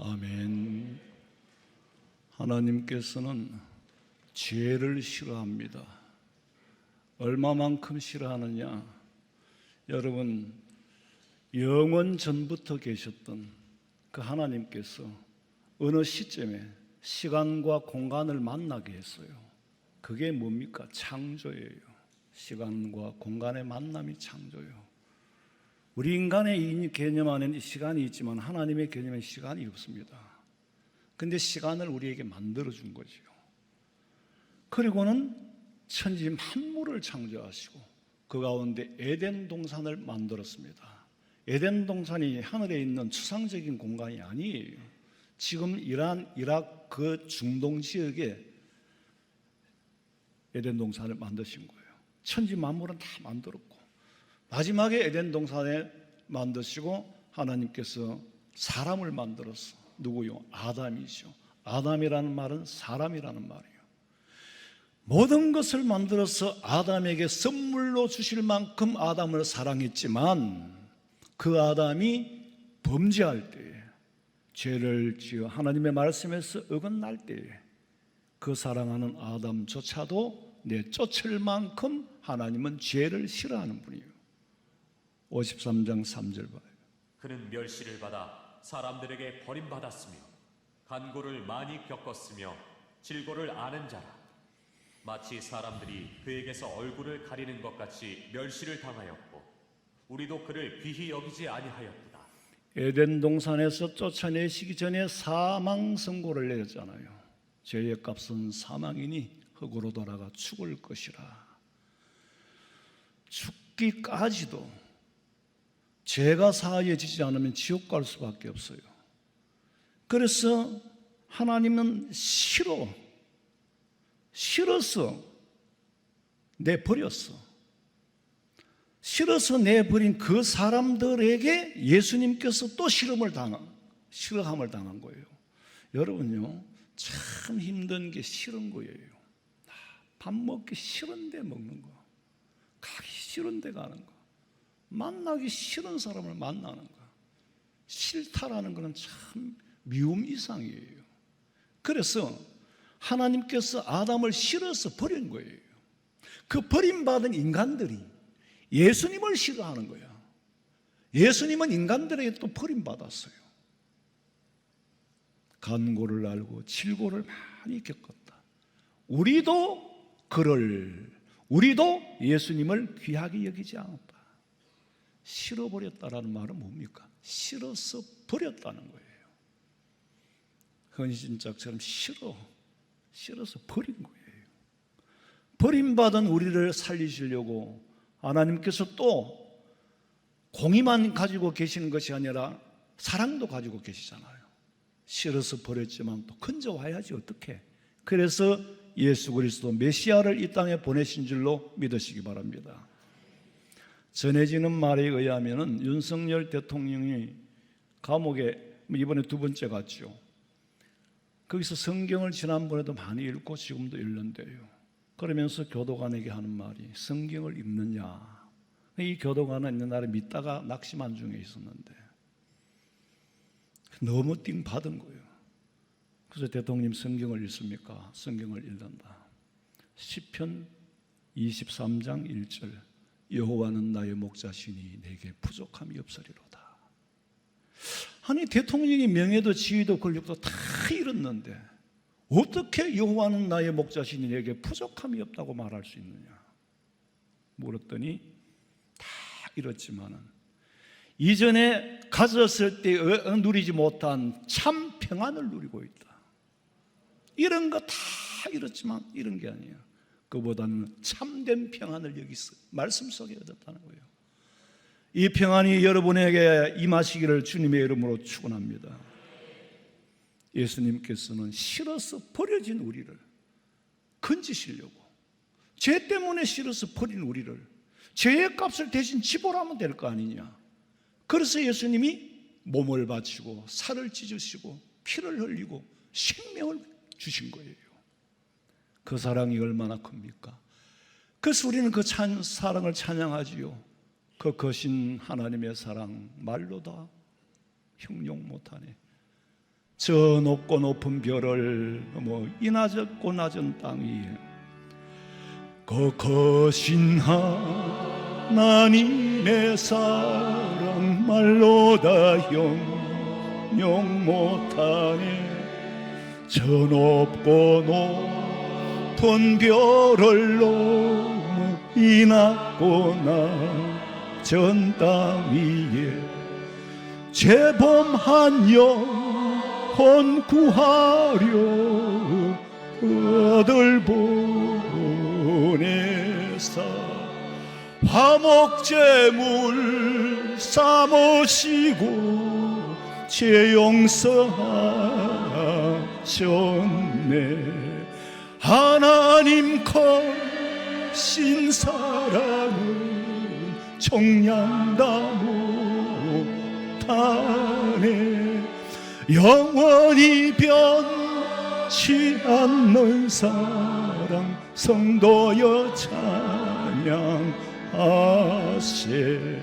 아멘. 하나님께서는 죄를 싫어합니다. 얼마만큼 싫어하느냐? 여러분, 영원 전부터 계셨던 그 하나님께서 어느 시점에 시간과 공간을 만나게 했어요. 그게 뭡니까? 창조예요. 시간과 공간의 만남이 창조예요. 우리 인간의 개념 안에는 시간이 있지만 하나님의 개념엔 시간이 없습니다. 근데 시간을 우리에게 만들어준 거지요. 그리고는 천지 만물을 창조하시고 그 가운데 에덴 동산을 만들었습니다. 에덴 동산이 하늘에 있는 추상적인 공간이 아니에요. 지금 이란, 이라크 그 중동 지역에 에덴 동산을 만드신 거예요. 천지 만물은 다 만들었고 마지막에 에덴 동산에 만드시고 하나님께서 사람을 만들었어. 누구요? 아담이죠. 아담이라는 말은 사람이라는 말이에요. 모든 것을 만들어서 아담에게 선물로 주실 만큼 아담을 사랑했지만 그 아담이 범죄할 때에 죄를 지어 하나님의 말씀에서 어긋날 때에 그 사랑하는 아담조차도 내쫓을 만큼 하나님은 죄를 싫어하는 분이에요. 53장 3절 봐요. 그는 멸시를 받아 사람들에게 버림받았으며 간고를 많이 겪었으며 질고를 아는 자라. 마치 사람들이 그에게서 얼굴을 가리는 것 같이 멸시를 당하였고 우리도 그를 귀히 여기지 아니하였도다. 에덴 동산에서 쫓아내시기 전에 사망 선고를 내렸잖아요. 죄의 값은 사망이니 흙으로 돌아가 죽을 것이라. 죽기까지도 죄가 사하여지지 않으면 지옥 갈 수밖에 없어요. 그래서 하나님은 싫어서 내버렸어. 싫어서 내버린 그 사람들에게 예수님께서 또 실험을 싫어함을 당한 거예요. 여러분요, 참 힘든 게 싫은 거예요. 밥 먹기 싫은데 먹는 거, 가기 싫은데 가는 거, 만나기 싫은 사람을 만나는 거. 싫다라는 것은 참 미움 이상이에요. 그래서 하나님께서 아담을 싫어서 버린 거예요. 그 버림받은 인간들이 예수님을 싫어하는 거야. 예수님은 인간들에게 또 버림받았어요. 간고를 알고 질고를 많이 겪었다. 우리도 예수님을 귀하게 여기지 않았다. 싫어버렸다라는 말은 뭡니까? 싫어서 버렸다는 거예요. 헌신짝처럼 싫어서 버린 거예요. 버림받은 우리를 살리시려고 하나님께서 또 공의만 가지고 계시는 것이 아니라 사랑도 가지고 계시잖아요. 싫어서 버렸지만 또 건져와야지 어떻게. 그래서 예수 그리스도 메시아를 이 땅에 보내신 줄로 믿으시기 바랍니다. 전해지는 말에 의하면 윤석열 대통령이 감옥에 이번에 두 번째 갔죠. 거기서 성경을 지난번에도 많이 읽고 지금도 읽는데요. 그러면서 교도관에게 하는 말이 성경을 읽느냐. 이 교도관은 옛날에 믿다가 낙심한 중에 있었는데 너무 띵 받은 거예요. 그래서 대통령 성경을 읽습니까? 성경을 읽는다. 시편 23장 1절 여호와는 나의 목자시니 내게 부족함이 없으리로다. 아니 대통령이 명예도 지위도 권력도 다 잃었는데 어떻게 여호와는 나의 목자시니 내게 부족함이 없다고 말할 수 있느냐 물었더니 다 잃었지만은 이전에 가졌을 때 누리지 못한 참 평안을 누리고 있다. 이런 거 다 잃었지만 이런 게 아니에요. 그보다는 참된 평안을 여기 말씀 속에 얻었다는 거예요. 이 평안이 여러분에게 임하시기를 주님의 이름으로 축원합니다. 예수님께서는 싫어서 버려진 우리를 건지시려고, 죄 때문에 싫어서 버린 우리를 죄의 값을 대신 지불하면 될 거 아니냐. 그래서 예수님이 몸을 바치고 살을 찢으시고 피를 흘리고 생명을 주신 거예요. 그 사랑이 얼마나 큽니까? 그래서 우리는 그 사랑을 찬양하지요. 그 거신 하나님의 사랑 말로 다 형용 못하네. 저 높고 높은 별을 이 낮고 낮은 땅 위에 거거신 하나님의 사랑 말로 다 형용 못하네. 저 높고 높은 별을 넘어 이 낮고 낮은 땅 위에 재범한 영혼 구하려 아들 보내사 화목제물 삼으시고 제 용서하셨네. 하나님 거신 사랑은 청량다무 못하네. 영원히 변치 않는 사랑 성도여 찬양하세.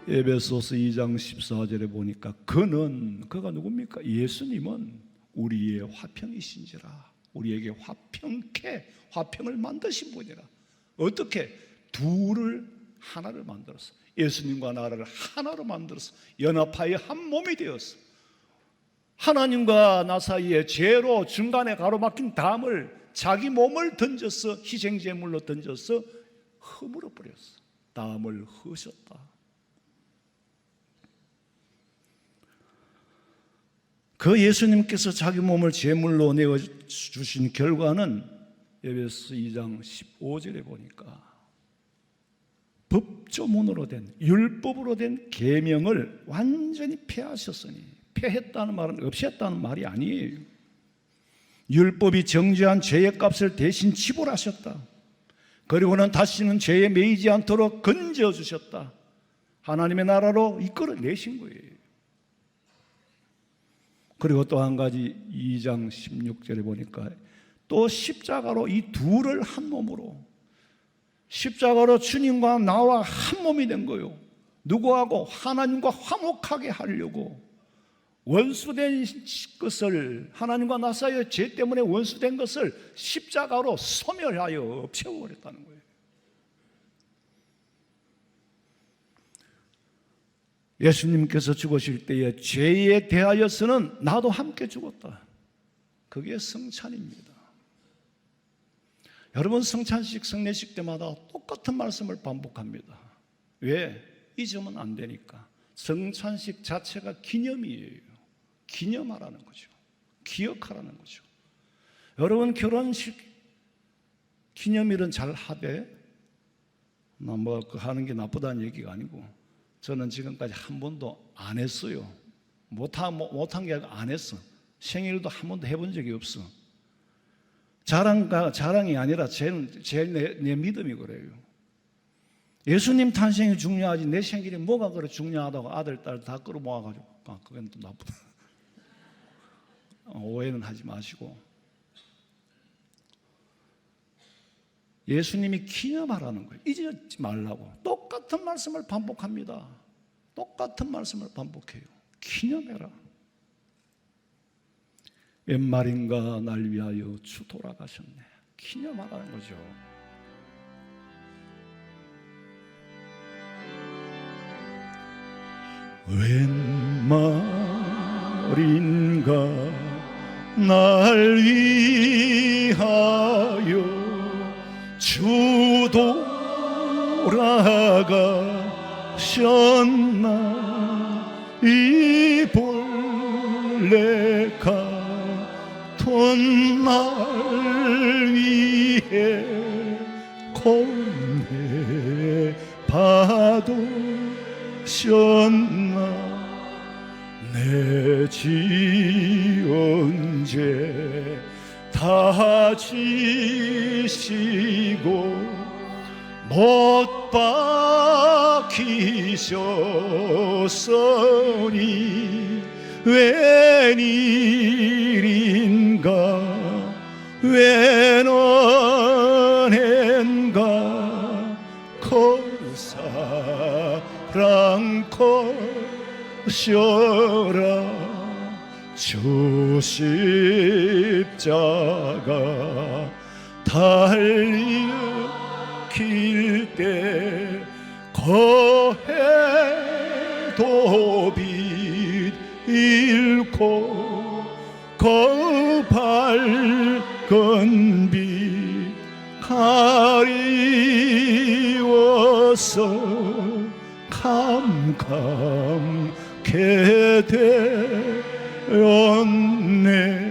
에베소서 2장 14절에 보니까 그가 누굽니까? 예수님은 우리의 화평이신지라. 우리에게 화평을 만드신 분이라. 어떻게? 둘을 하나를 만들었어. 예수님과 나를 하나로 만들어서 연합하여 한 몸이 되었어. 하나님과 나 사이에 죄로 중간에 가로막힌 담을 자기 몸을 던져서 희생제물로 던져서 허물어 버렸어. 담을 허셨다. 그 예수님께서 자기 몸을 제물로 내어주신 결과는 에베소 2장 15절에 보니까 법조문으로 된 율법으로 된 계명을 완전히 폐하셨으니, 폐했다는 말은 없앴다는 말이 아니에요. 율법이 정죄한 죄의 값을 대신 지불하셨다. 그리고는 다시는 죄에 매이지 않도록 건져주셨다. 하나님의 나라로 이끌어내신 거예요. 그리고 또 한 가지 2장 16절에 보니까 또 십자가로 이 둘을 한 몸으로, 십자가로 주님과 나와 한 몸이 된 거예요. 누구하고? 하나님과 화목하게 하려고. 원수된 것을, 하나님과 나 사이의 죄 때문에 원수된 것을 십자가로 소멸하여 없애버렸다는 거예요. 예수님께서 죽으실 때에 죄에 대하여서는 나도 함께 죽었다. 그게 성찬입니다. 여러분, 성찬식, 성례식 때마다 똑같은 말씀을 반복합니다. 왜? 잊으면 안 되니까. 성찬식 자체가 기념이에요. 기념하라는 거죠. 기억하라는 거죠. 여러분, 결혼식 기념일은 잘 하되, 하는 게 나쁘다는 얘기가 아니고, 저는 지금까지 한 번도 안 했어요. 못한 게 아니라 안 했어. 생일도 한 번도 해본 적이 없어. 자랑이 아니라 내 믿음이 그래요. 예수님 탄생이 중요하지 내 생일이 뭐가 그래 중요하다고 아들, 딸 다 끌어모아가지고, 그건 또 나쁘다. 오해는 하지 마시고. 예수님이 기념하라는 거예요. 잊지 말라고. 똑같은 말씀을 반복합니다. 똑같은 말씀을 반복해요. 기념해라. 웬 말인가 날 위하여 주 돌아가셨네. 기념하라는 거죠. 웬 말인가 날 위하여 주 돌아가셨나. 이 본래 같은 날 위해 고뇌 받으셨나. 내 지은 죄 다 지시고 못 박히셨으니 웬일인가 웬 은혜인가 그 사랑 커셔라. 십자가 달릴 때 거해도 빛 잃고 그 밝은 빛 가리워서 캄캄게 되었네.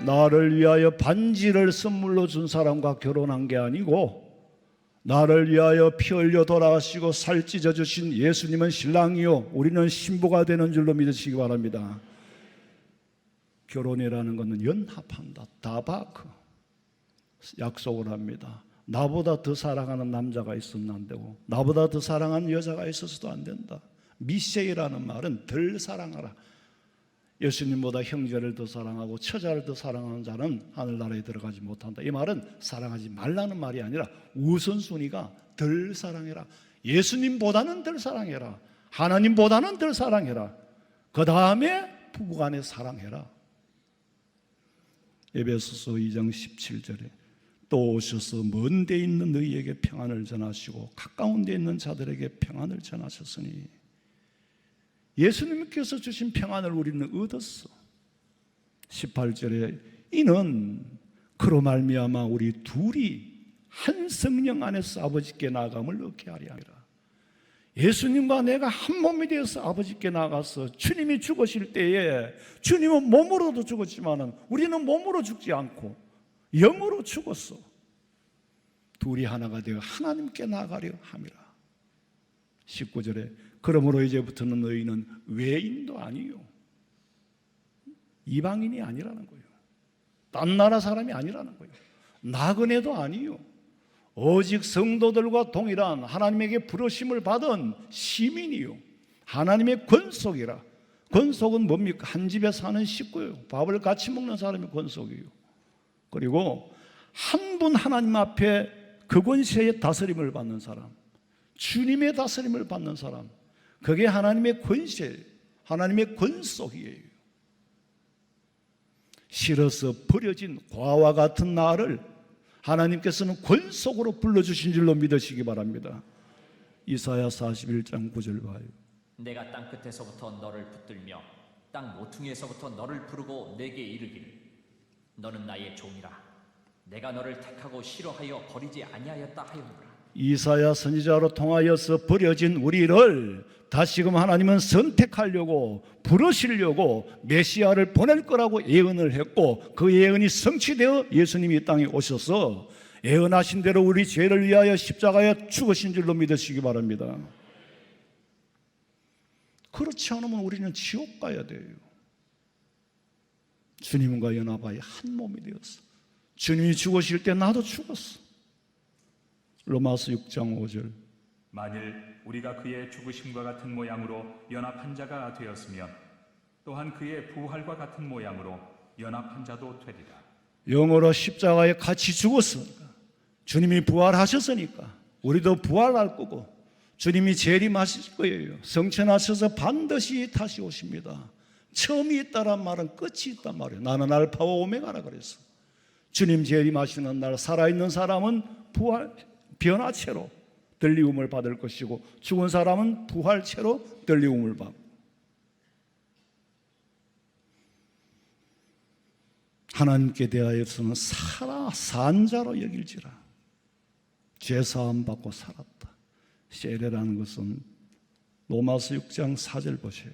나를 위하여 반지를 선물로 준 사람과 결혼한 게 아니고 나를 위하여 피 흘려 돌아가시고 살 찢어 주신 예수님은 신랑이요 우리는 신부가 되는 줄로 믿으시기 바랍니다. 결혼이라는 것은 연합한다. 다바크 약속을 합니다. 나보다 더 사랑하는 남자가 있으면 안 되고 나보다 더 사랑하는 여자가 있어서도 안 된다. 미세이라는 말은 덜 사랑하라. 예수님보다 형제를 더 사랑하고 처자를 더 사랑하는 자는 하늘나라에 들어가지 못한다. 이 말은 사랑하지 말라는 말이 아니라 우선순위가 덜 사랑해라. 예수님보다는 덜 사랑해라. 하나님보다는 덜 사랑해라. 그 다음에 부부간에 사랑해라. 에베소서 2장 17절에 또 오셔서 먼 데 있는 너희에게 평안을 전하시고 가까운 데 있는 자들에게 평안을 전하셨으니 예수님께서 주신 평안을 우리는 얻었어. 18절에 이는 그로 말미암아 우리 둘이 한 성령 안에서 아버지께 나아감을 얻게 하려 함이라. 예수님과 내가 한 몸이 되어서 아버지께 나가서 주님이 죽으실 때에 주님은 몸으로도 죽었지만 우리는 몸으로 죽지 않고 영으로 죽었어. 둘이 하나가 되어 하나님께 나아가려 함이라. 19절에 그러므로 이제부터는 너희는 외인도 아니요 이방인이 아니라는 거예요. 딴 나라 사람이 아니라는 거예요. 나그네도 아니요 오직 성도들과 동일한 하나님에게 부르심을 받은 시민이요 하나님의 권속이라. 권속은 뭡니까? 한 집에 사는 식구예요. 밥을 같이 먹는 사람이 권속이에요. 그리고 한 분 하나님 앞에 그 권세의 다스림을 받는 사람, 주님의 다스림을 받는 사람, 그게 하나님의 권세, 하나님의 권속이에요. 싫어서 버려진 과와 같은 나를 하나님께서는 권속으로 불러주신 줄로 믿으시기 바랍니다. 이사야 41장 9절 봐요. 내가 땅 끝에서부터 너를 붙들며 땅 모퉁이에서부터 너를 부르고 내게 이르기를 너는 나의 종이라. 내가 너를 택하고 싫어하여 버리지 아니하였다 하였노라. 이사야 선지자로 통하여서 버려진 우리를 다시금 하나님은 선택하려고 부르시려고 메시아를 보낼 거라고 예언을 했고 그 예언이 성취되어 예수님이 이 땅에 오셔서 예언하신 대로 우리 죄를 위하여 십자가에 죽으신 줄로 믿으시기 바랍니다. 그렇지 않으면 우리는 지옥 가야 돼요. 주님과 연합하여 한 몸이 되었어. 주님이 죽으실 때 나도 죽었어. 로마서 6장 5절 만일 우리가 그의 죽으심과 같은 모양으로 연합한 자가 되었으면 또한 그의 부활과 같은 모양으로 연합한 자도 되리라. 영으로 십자가에 같이 죽었으니까 주님이 부활하셨으니까 우리도 부활할 거고 주님이 재림하실 거예요. 성천하셔서 반드시 다시 오십니다. 처음이 있다란 말은 끝이 있단 말이에요. 나는 알파와 오메가라 그랬어. 주님 재림하시는 날 살아있는 사람은 변화체로 들리움을 받을 것이고 죽은 사람은 부활체로 들리움을 받고 하나님께 대하여서는 산 자로 여길지라. 죄사함 받고 살았다. 세례라는 것은 로마서 6장 4절 보세요.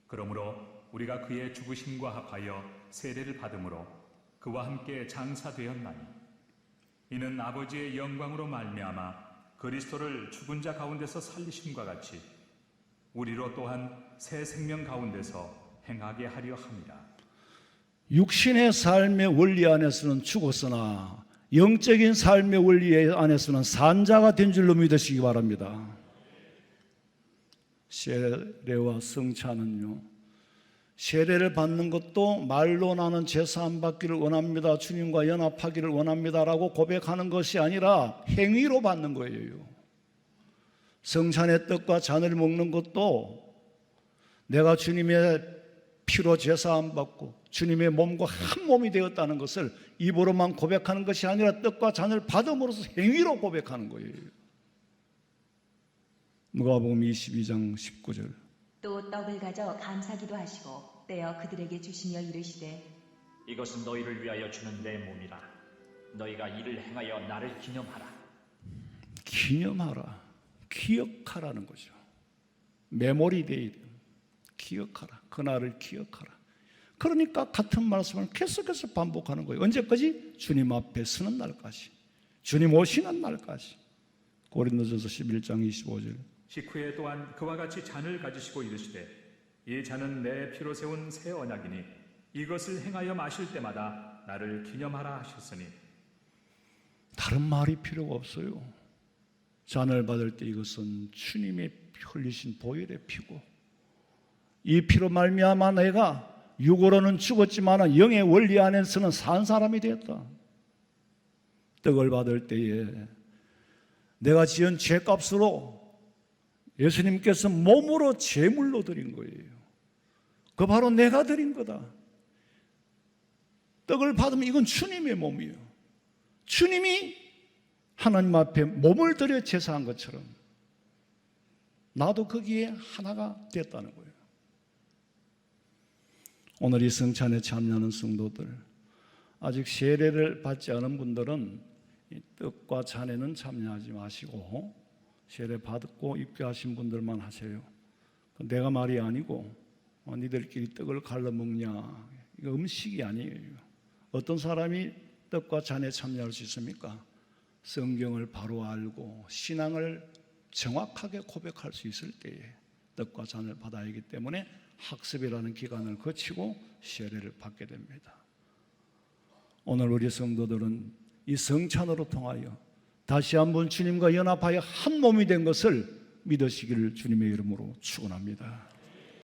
그러므로 우리가 그의 죽으심과 합하여 세례를 받음으로 그와 함께 장사되었나니 이는 아버지의 영광으로 말미암아 그리스도를 죽은 자 가운데서 살리심과 같이 우리로 또한 새 생명 가운데서 행하게 하려 함이라. 육신의 삶의 원리 안에서는 죽었으나 영적인 삶의 원리 안에서는 산자가 된 줄로 믿으시기 바랍니다. 세례와 성찬은요, 세례를 받는 것도 말로 나는 제사함 받기를 원합니다, 주님과 연합하기를 원합니다라고 고백하는 것이 아니라 행위로 받는 거예요. 성찬의 떡과 잔을 먹는 것도 내가 주님의 피로 제사함 받고 주님의 몸과 한 몸이 되었다는 것을 입으로만 고백하는 것이 아니라 떡과 잔을 받음으로써 행위로 고백하는 거예요. 누가복음 22장 19절. 또 떡을 가져 감사기도 하시고 떼어 그들에게 주시며 이르시되 이것은 너희를 위하여 주는 내 몸이라. 너희가 이를 행하여 나를 기념하라. 기념하라, 기억하라는 거죠. 메모리 데이, 기억하라, 그날을 기억하라. 그러니까 같은 말씀을 계속해서 반복하는 거예요. 언제까지? 주님 앞에 서는 날까지, 주님 오시는 날까지. 고린도전서 11장 25절. 식후에 또한 그와 같이 잔을 가지시고 이르시되 이 잔은 내 피로 세운 새 언약이니 이것을 행하여 마실 때마다 나를 기념하라 하셨으니. 다른 말이 필요가 없어요. 잔을 받을 때 이것은 주님의 흘리신 보혈의 피고, 이 피로 말미암아 내가 육으로는 죽었지만 영의 원리 안에서는 산 사람이 되었다. 떡을 받을 때에 내가 지은 죄값으로 예수님께서 몸으로 제물로 드린 거예요. 그 바로 내가 드린 거다. 떡을 받으면 이건 주님의 몸이에요. 주님이 하나님 앞에 몸을 들여 제사한 것처럼 나도 거기에 하나가 됐다는 거예요. 오늘 이 성찬에 참여하는 성도들, 아직 세례를 받지 않은 분들은 이 떡과 잔에는 참여하지 마시고 세례 받고 입교하신 분들만 하세요. 내가 말이 아니고 니들끼리 떡을 갈라 먹냐, 이거 음식이 아니에요. 어떤 사람이 떡과 잔에 참여할 수 있습니까? 성경을 바로 알고 신앙을 정확하게 고백할 수 있을 때에 떡과 잔을 받아야 하기 때문에 학습이라는 기간을 거치고 세례를 받게 됩니다. 오늘 우리 성도들은 이 성찬으로 통하여 다시 한번 주님과 연합하여 한 몸이 된 것을 믿으시기를 주님의 이름으로 축원합니다.